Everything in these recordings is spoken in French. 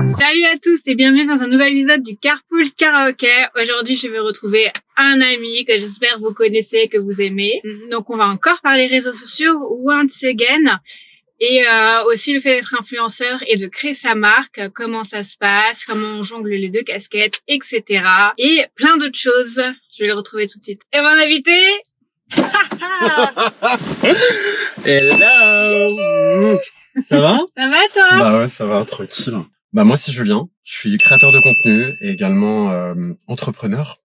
Salut à tous et bienvenue dans un nouvel épisode du Carpool Karaoke. Aujourd'hui, je vais retrouver un ami que j'espère vous connaissez, que vous aimez. Donc, on va encore parler réseaux sociaux once again. Et aussi le fait d'être influenceur et de créer sa marque, comment ça se passe, comment on jongle les deux casquettes, etc. Et plein d'autres choses. Je vais les retrouver tout de suite. Et mon invité Hello. Ça va? Ça va toi? Bah ouais, ça va, tranquille. Bah moi c'est Julien, je suis créateur de contenu et également entrepreneur.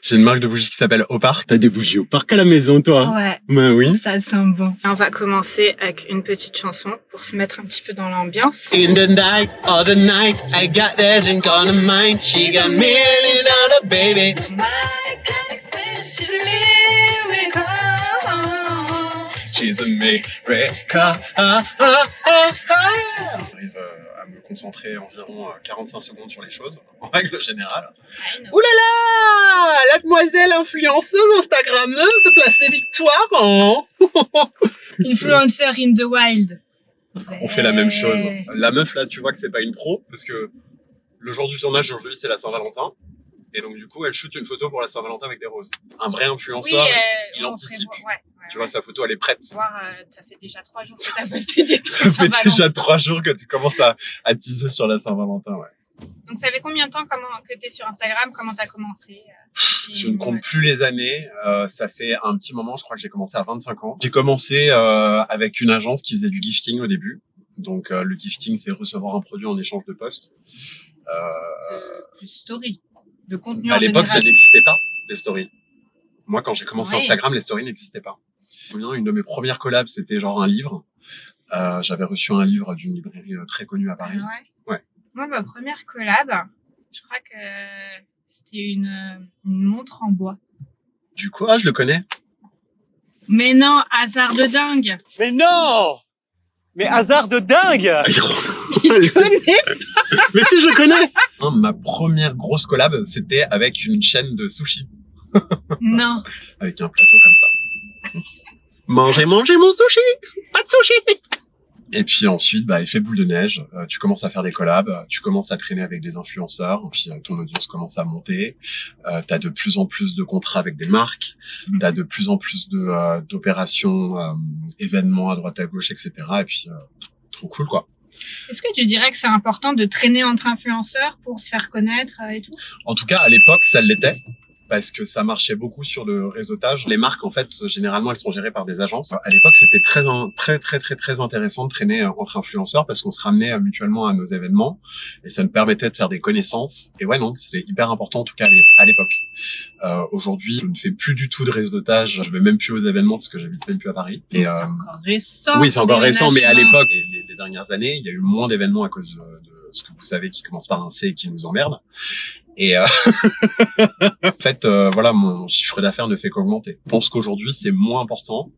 J'ai une marque de bougies qui s'appelle Au Parc. T'as des bougies au parc à la maison, toi? Ouais. Bah oui. Ça sent bon. On va commencer avec une petite chanson pour se mettre un petit peu dans l'ambiance. In the night, all the night, I got that drink on the mind. She got $1,000,000 baby. She's a miracle. J'arrive à me concentrer environ 45 secondes sur les choses, en règle générale. Ouh là là, la demoiselle influenceuse Instagrammeuse place des victoires, hein. Influencer in the wild. On fait la même chose. La meuf là, tu vois que c'est pas une pro, parce que le jour du tournage aujourd'hui c'est la Saint-Valentin. Et donc du coup elle shoot une photo pour la Saint-Valentin avec des roses. Un vrai influenceur, il anticipe. Tu vois, sa photo, elle est prête. Ça fait déjà 3 jours que tu as posté des trucs. Ça fait déjà 3 jours que tu commences à teaser sur la Saint-Valentin, ouais. Donc, ça fait combien de temps que tu es sur Instagram? Comment tu as commencé? Je ne compte plus les années. Ça fait un petit moment, je crois que j'ai commencé à 25 ans. J'ai commencé avec une agence qui faisait du gifting au début. Donc, le gifting, c'est recevoir un produit en échange de post. Plus story, de contenu à en l'époque, ça général. n'existait pas, les stories. Moi, quand j'ai commencé Ouais. Instagram, les stories n'existaient pas. Une de mes premières collabs, c'était genre un livre. J'avais reçu un livre d'une librairie très connue à Paris. Ouais. Ouais. Moi, ma première collab, je crois que c'était une montre en bois. Du coup, je le connais. Mais non, hasard de dingue. Mais non! Mais hasard de dingue! Tu connais? Mais si, je connais. Ma première grosse collab, c'était avec une chaîne de sushi. Non. Avec un plateau comme ça. Mangez mon sushi! Pas de sushi! Et puis ensuite, effet boule de neige, tu commences à faire des collabs, tu commences à traîner avec des influenceurs, puis ton audience commence à monter, t'as de plus en plus de contrats avec des marques, t'as de plus en plus d'opérations, événements à droite à gauche, etc. Et puis, trop cool, quoi. Est-ce que tu dirais que c'est important de traîner entre influenceurs pour se faire connaître et tout? En tout cas, à l'époque, ça l'était. Parce que ça marchait beaucoup sur le réseautage. Les marques, en fait, généralement, elles sont gérées par des agences. À l'époque, c'était très intéressant de traîner entre influenceurs parce qu'on se ramenait mutuellement à nos événements et ça nous permettait de faire des connaissances. Et ouais, non, c'était hyper important, en tout cas, à l'époque. Aujourd'hui, je ne fais plus du tout de réseautage. Je vais même plus aux événements parce que j'habite même plus à Paris. Et, c'est encore récent. Oui, c'est encore récent, mais à l'époque, les dernières années, il y a eu moins d'événements à cause de ce que vous savez qui commence par un C et qui nous emmerde. Et en fait, voilà, mon chiffre d'affaires ne fait qu'augmenter. Je pense qu'aujourd'hui, c'est moins important.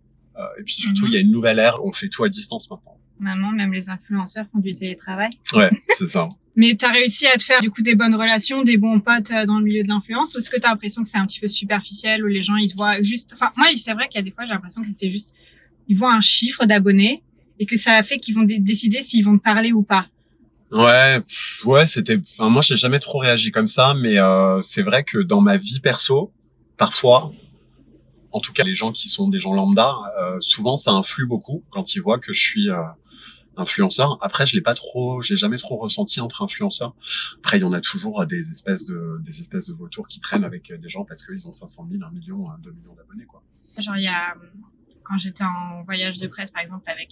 Et puis surtout, il y a une nouvelle ère. On fait tout à distance maintenant. Maintenant, même les influenceurs font du télétravail. Ouais, c'est ça. Mais t'as réussi à te faire du coup des bonnes relations, des bons potes dans le milieu de l'influence, ou est-ce que t'as l'impression que c'est un petit peu superficiel, où les gens ils te voient juste... Enfin, moi, c'est vrai qu'il y a des fois, j'ai l'impression que c'est juste... Ils voient un chiffre d'abonnés et que ça fait qu'ils vont décider s'ils vont te parler ou pas. Ouais, c'était... Enfin, moi, j'ai jamais trop réagi comme ça, mais c'est vrai que dans ma vie perso, parfois, en tout cas les gens qui sont des gens lambda, souvent ça influe beaucoup quand ils voient que je suis influenceur. Après, j'ai jamais trop ressenti entre influenceurs. Après, il y en a toujours des espèces de vautours qui traînent avec des gens parce qu'ils ont 500 000, 1 million, 2 millions d'abonnés, quoi. Genre, il y a... Quand j'étais en voyage de presse, par exemple, avec...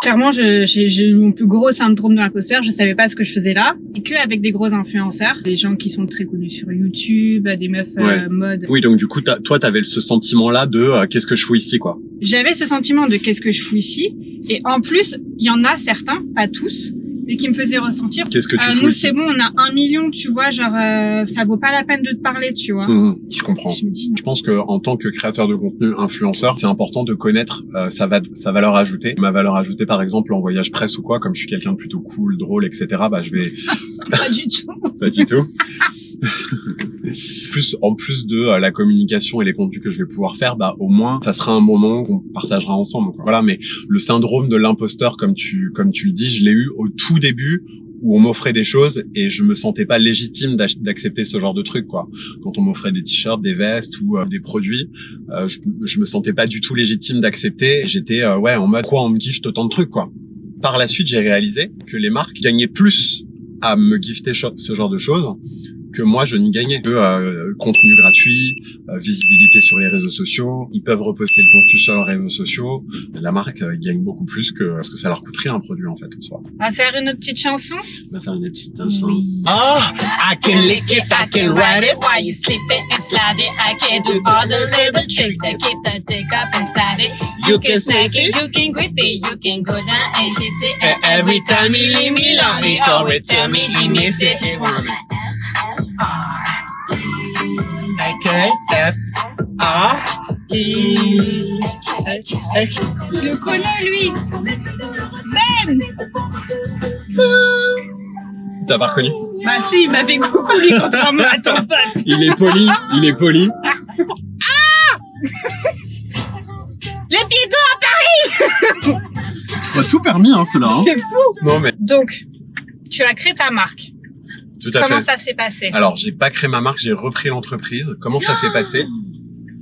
Clairement, j'ai eu mon plus gros syndrome de l'imposteur. Je savais pas ce que je faisais là. Et que avec des gros influenceurs, des gens qui sont très connus sur YouTube, des meufs mode. Oui, donc du coup, toi, t'avais ce sentiment-là de qu'est-ce que je fous ici, quoi. J'avais ce sentiment de qu'est-ce que je fous ici. Et en plus, il y en a certains, pas tous, mais qui me faisaient ressentir. Qu'est-ce que tu fous nous, ici? c'est bon, on a 1 million, tu vois, genre, ça vaut pas la peine de te parler, tu vois. Je comprends. Je me dis, Je pense que en tant que créateur de contenu, influenceur, c'est important de connaître sa valeur ajoutée. Ma valeur ajoutée, par exemple, en voyage presse ou quoi, comme je suis quelqu'un de plutôt cool, drôle, etc., je vais... pas du tout. Pas du tout. En plus de la communication et les contenus que je vais pouvoir faire, bah au moins ça sera un moment qu'on partagera ensemble, quoi. Voilà, mais le syndrome de l'imposteur, comme tu le dis, je l'ai eu au tout début, où on m'offrait des choses et je me sentais pas légitime d'accepter ce genre de truc, quoi. Quand on m'offrait des t-shirts, des vestes ou des produits, je me sentais pas du tout légitime d'accepter. J'étais en mode quoi, on me gifte autant de trucs, quoi. Par la suite, j'ai réalisé que les marques gagnaient plus à me gifter ce genre de choses que moi je n'y gagnais. Contenu gratuit, visibilité sur les réseaux sociaux, ils peuvent reposter le contenu sur leurs réseaux sociaux. La marque gagne beaucoup plus parce que ça leur coûterait un produit en fait en soi. On va faire une petite chanson. On va faire une petite chanson. Oui. Oh, I can lick it, I can ride it. While you sleeping and sliding, I can do all the little tricks that keep the dick up inside it. You can snack it, you can grip it, you can go down and kiss it. and every time he leave me alone, he always tell me he miss it. Je le connais, lui. Ben. T'as pas reconnu? Bah si, il m'a fait coucou, lui, contrairement à ton pote. Il est poli, il est poli. Les piétons à Paris. C'est pas tout permis, hein, cela. Hein. C'est fou. Non mais. Donc, tu as créé ta marque. Tout à Comment fait. ça s'est passé? Alors, j'ai pas créé ma marque, j'ai repris l'entreprise. Comment ça s'est passé?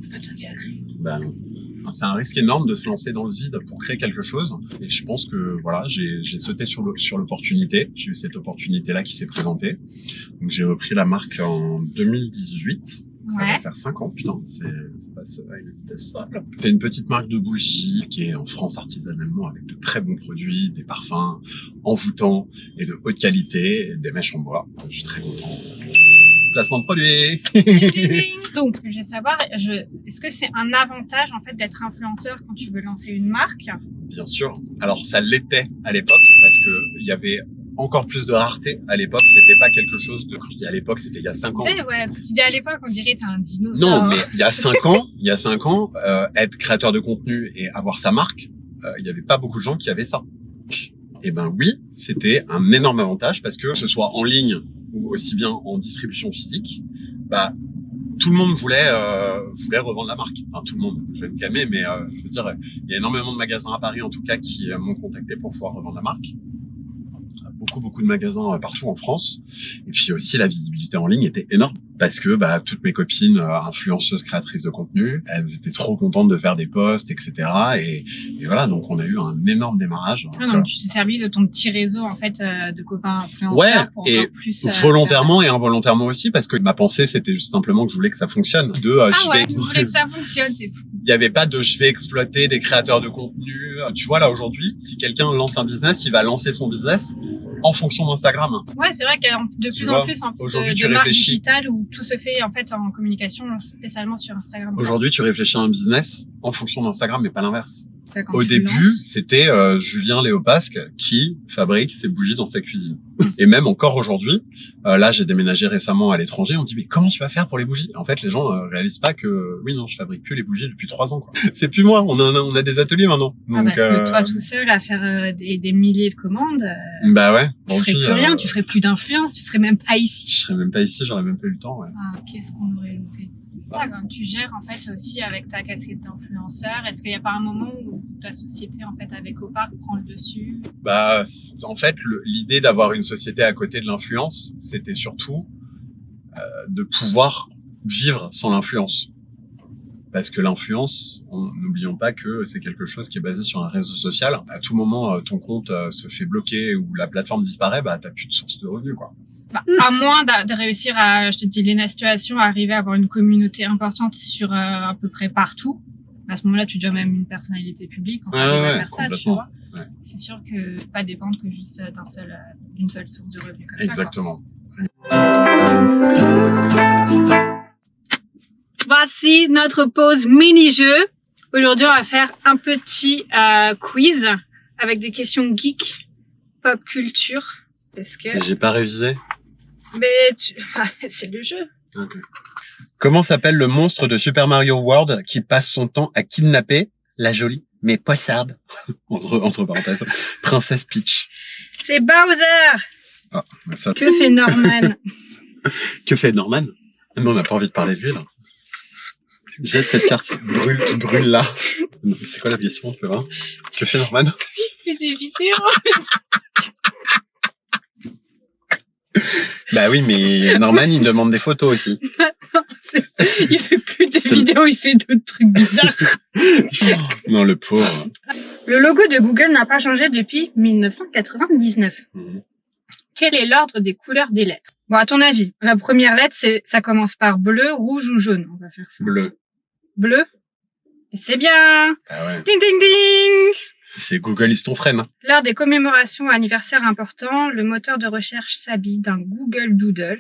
C'est pas toi qui as créé. Ben non. C'est un risque énorme de se lancer dans le vide pour créer quelque chose. Et je pense que voilà, j'ai sauté sur l'opportunité. J'ai eu cette opportunité-là qui s'est présentée. Donc j'ai repris la marque en 2018. Ça va faire 5 ans, putain, c'est passe à une vitesse folle. C'est une petite marque de bougies qui est en France artisanalement avec de très bons produits, des parfums envoûtants et de haute qualité, des mèches en bois. Je suis très content. Placement de produit. Donc, je vais savoir, est-ce que c'est un avantage en fait d'être influenceur quand tu veux lancer une marque? Bien sûr. Alors ça l'était à l'époque parce que il y avait encore plus de rareté à l'époque. C'était pas quelque chose de. Quand je dis à l'époque, c'était il y a 5 ans. Tu sais, ouais, quand tu dis à l'époque, on dirait t'es un dinosaure. Non, mais il y a 5 ans, être créateur de contenu et avoir sa marque, il y avait pas beaucoup de gens qui avaient ça. Eh ben oui, c'était un énorme avantage parce que ce soit en ligne ou aussi bien en distribution physique, bah tout le monde voulait revendre la marque. Enfin tout le monde, je vais me calmer, mais je veux dire, il y a énormément de magasins à Paris en tout cas qui m'ont contacté pour pouvoir revendre la marque. Beaucoup de magasins partout en France. Et puis aussi la visibilité en ligne était énorme parce que bah toutes mes copines influenceuses créatrices de contenu, elles étaient trop contentes de faire des posts, etc. Et voilà, donc on a eu un énorme démarrage. Donc tu t'es servi de ton petit réseau en fait de copains influenceurs ouais, pour et encore plus volontairement et involontairement aussi parce que ma pensée c'était juste simplement que je voulais que ça fonctionne. tu voulais que ça fonctionne, c'est fou. Il y avait pas de je vais exploiter des créateurs de contenu. Tu vois là aujourd'hui, si quelqu'un lance un business, il va lancer son business en fonction d'Instagram. Ouais, c'est vrai qu'il y a de plus en plus de marques digitales où tout se fait en fait en communication spécialement sur Instagram. Aujourd'hui, tu réfléchis à un business en fonction d'Instagram, mais pas l'inverse. Quand Au début, c'était Julien Léopasque qui fabrique ses bougies dans sa cuisine. Et même encore aujourd'hui, là, j'ai déménagé récemment à l'étranger. On dit mais comment tu vas faire pour les bougies? En fait, les gens réalisent pas que oui, non, je fabrique plus les bougies depuis 3 ans. Quoi. C'est plus moi. On a des ateliers maintenant. Donc, parce que toi tout seul à faire des milliers de commandes. Bah ouais. Tu ferais plus rien. Tu ferais plus d'influence. Tu serais même pas ici. Je serais même pas ici. J'aurais même pas eu le temps. Ouais. Ah, qu'est-ce qu'on aurait loupé. Quand tu gères en fait aussi avec ta casquette d'influenceur, est-ce qu'il n'y a pas un moment où ta société en fait avec Opar prend le dessus? Bah en fait l'idée d'avoir une société à côté de l'influence, c'était surtout de pouvoir vivre sans l'influence. Parce que l'influence, n'oublions pas que c'est quelque chose qui est basé sur un réseau social. À tout moment, ton compte se fait bloquer ou la plateforme disparaît, bah t'as plus de source de revenus, quoi. Bah, à moins de réussir à, je te dis, Lena Situation, à arriver à avoir une communauté importante sur à peu près partout. À ce moment-là, tu deviens même une personnalité publique quand tu arrives à faire ça, tu vois. Ouais. C'est sûr que pas dépendre que juste d'une seule source de revenus comme Exactement. ça. Exactement. Voici notre pause mini-jeu. Aujourd'hui, on va faire un petit quiz avec des questions geek, pop culture. Parce que... J'ai pas révisé. Mais c'est le jeu. Okay. Comment s'appelle le monstre de Super Mario World qui passe son temps à kidnapper la jolie mais poissarde entre parenthèses Princesse Peach? C'est Bowser. Ah, bah ça... Que fait Norman? Que fait Norman? Non, on n'a pas envie de parler de lui, là. Jette cette carte. Brûle là. C'est quoi la question, tu peux voir? Que fait Norman? Il fait des vidéos. Bah oui, mais Norman, il me demande des photos aussi. Il fait plus de vidéos, il fait d'autres trucs bizarres. Non, le pauvre. Le logo de Google n'a pas changé depuis 1999. Quel est l'ordre des couleurs des lettres? Bon, à ton avis, la première lettre, ça commence par bleu, rouge ou jaune. On va faire ça. Bleu. Bleu. Et c'est bien. Ah ouais. Ding, ding, ding. C'est Google is ton frère, hein. Lors des commémorations anniversaires importants, le moteur de recherche s'habille d'un Google Doodle,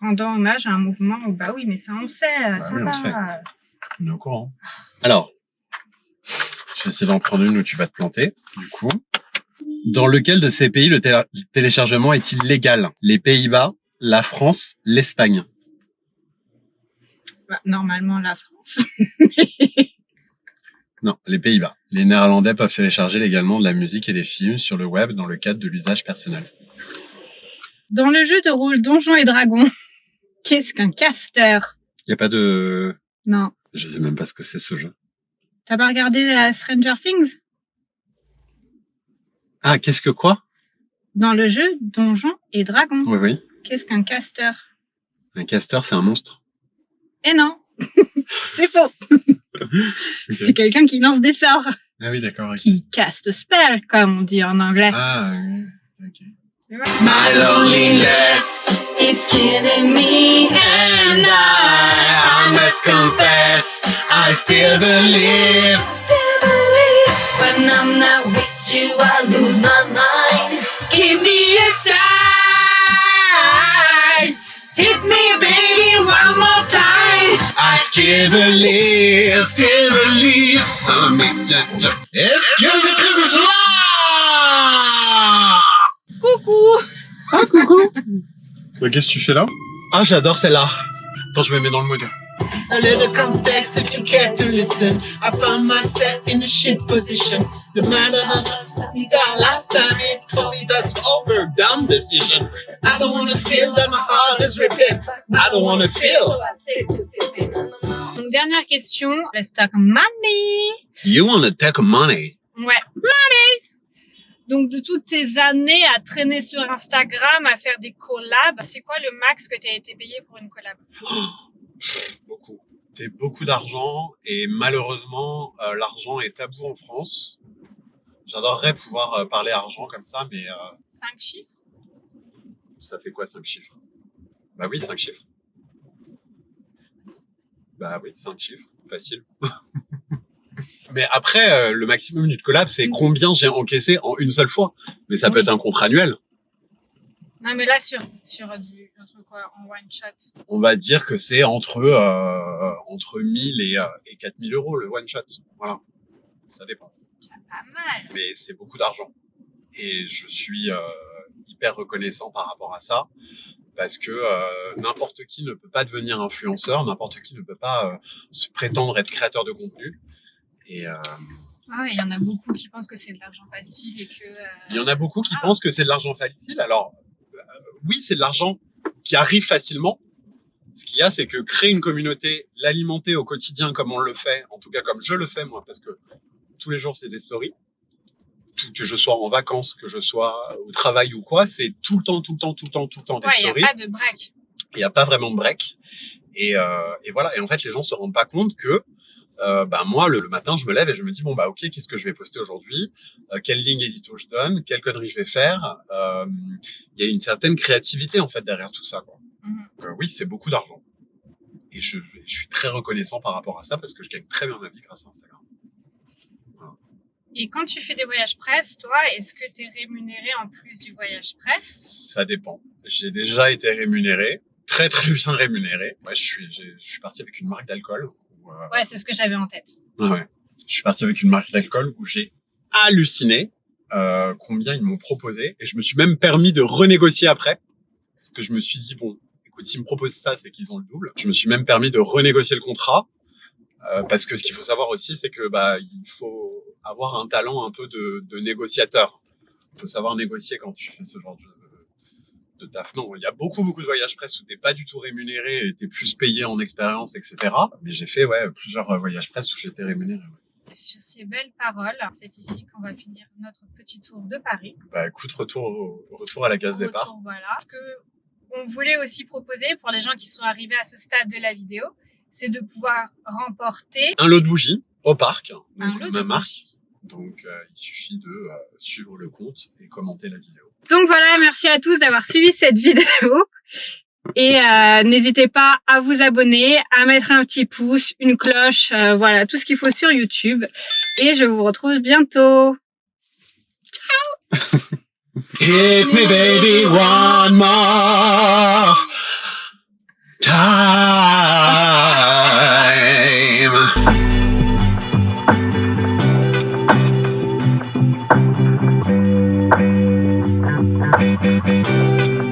rendant hommage à un mouvement. Oh, bah oui, mais ça on sait, ça oui, on va. sait. On est au courant. Alors, je vais essayer d'en prendre une où tu vas te planter, du coup. Dans lequel de ces pays le téléchargement est-il légal? Les Pays-Bas, la France, l'Espagne. Bah, normalement, la France. Non, les Pays-Bas. Les Néerlandais peuvent télécharger légalement de la musique et des films sur le web dans le cadre de l'usage personnel. Dans le jeu de rôle Donjons et Dragons, qu'est-ce qu'un caster? Il n'y a pas de... Non. Je sais même pas ce que c'est ce jeu. T'as pas regardé Stranger Things? Ah, qu'est-ce que quoi? Dans le jeu Donjons et Dragons, Oui, oui. qu'est-ce qu'un caster? Un caster, c'est un monstre. Eh non. C'est faux. Okay. C'est quelqu'un qui lance des sorts. Ah oui, d'accord. Okay. Qui cast spell, comme on dit en anglais. Ah, ok. My loneliness is killing me, and I must confess, I still believe. When I'm not with you, I lose my mind. Give me a sign, hit me, baby, one more time. I still believe, Excuse me, Coucou. Ah, coucou. Bah, qu'est-ce que tu fais là? Ah, j'adore celle-là. Attends, je me mets dans le mood. A little context if you care to listen. I found myself in a shit position. The man I got last time he told me that's over, dumb decision. I don't wanna feel that my heart is ripping. I don't wanna feel. Donc, dernière question. Let's talk money. You wanna take money? Ouais. Money. Donc, de toutes tes années à traîner sur Instagram, à faire des collabs, c'est quoi le max que tu as été payé pour une collab? Beaucoup. C'est beaucoup d'argent et malheureusement, l'argent est tabou en France. J'adorerais pouvoir parler argent comme ça, mais... 5 chiffres? Ça fait quoi 5 chiffres? Bah oui, 5 chiffres. Bah oui, 5 chiffres. Facile. Mais après, le maximum d'une collab, c'est combien j'ai encaissé en une seule fois. Mais ça peut être un contrat annuel. Non, mais là, sur entre quoi, en one shot? On va dire que c'est entre 1000 et 4000 euros le one shot. Voilà. Ça dépend. C'est déjà pas mal. Mais c'est beaucoup d'argent. Et je suis hyper reconnaissant par rapport à ça. Parce que n'importe qui ne peut pas devenir influenceur, n'importe qui ne peut pas se prétendre être créateur de contenu. Et Ah, il y en a beaucoup qui pensent que c'est de l'argent facile et que... il y en a beaucoup qui pensent que c'est de l'argent facile. Alors, oui, c'est de l'argent qui arrive facilement. Ce qu'il y a, c'est que créer une communauté, l'alimenter au quotidien comme on le fait, en tout cas comme je le fais moi, parce que tous les jours, c'est des stories. Que je sois en vacances, que je sois au travail ou quoi, c'est tout le temps des stories. Il n'y a pas de break. Il n'y a pas vraiment de break. Et voilà. Et en fait, les gens se rendent pas compte que moi, le matin, je me lève et je me dis, bon, bah, ok, qu'est-ce que je vais poster aujourd'hui? Quelle ligne édito je donne? Quelle connerie je vais faire? Il y a une certaine créativité, en fait, derrière tout ça, quoi. Oui, c'est beaucoup d'argent. Et je suis très reconnaissant par rapport à ça parce que je gagne très bien ma vie grâce à Instagram. Voilà. Et quand tu fais des voyages presse, toi, est-ce que tu es rémunéré en plus du voyage presse? Ça dépend. J'ai déjà été rémunéré, très très bien rémunéré. Ouais, je suis parti avec une marque d'alcool. Ouais, c'est ce que j'avais en tête. Ouais. Je suis parti avec une marque d'alcool où j'ai halluciné combien ils m'ont proposé. Et je me suis même permis de renégocier après. Parce que je me suis dit, bon, écoute, s'ils me proposent ça, c'est qu'ils ont le double. Je me suis même permis de renégocier le contrat. Parce que ce qu'il faut savoir aussi, c'est que il faut avoir un talent un peu de négociateur. Il faut savoir négocier quand tu fais ce genre de taf. Non, il y a beaucoup de voyages presse où t'es pas du tout rémunéré et t'es plus payé en expérience, etc. Mais j'ai fait plusieurs voyages presse où j'étais rémunéré. Ouais. Sur ces belles paroles, c'est ici qu'on va finir notre petit tour de Paris. Bah écoute, retour à la case départ. Voilà. Ce que on voulait aussi proposer pour les gens qui sont arrivés à ce stade de la vidéo, c'est de pouvoir remporter un lot de bougies au parc, un lot de ma marque. bougies. Donc il suffit de suivre le compte et commenter la vidéo. Donc voilà, merci à tous d'avoir suivi cette vidéo. Et n'hésitez pas à vous abonner, à mettre un petit pouce, une cloche, voilà, tout ce qu'il faut sur YouTube. Et je vous retrouve bientôt. Hit me baby one more.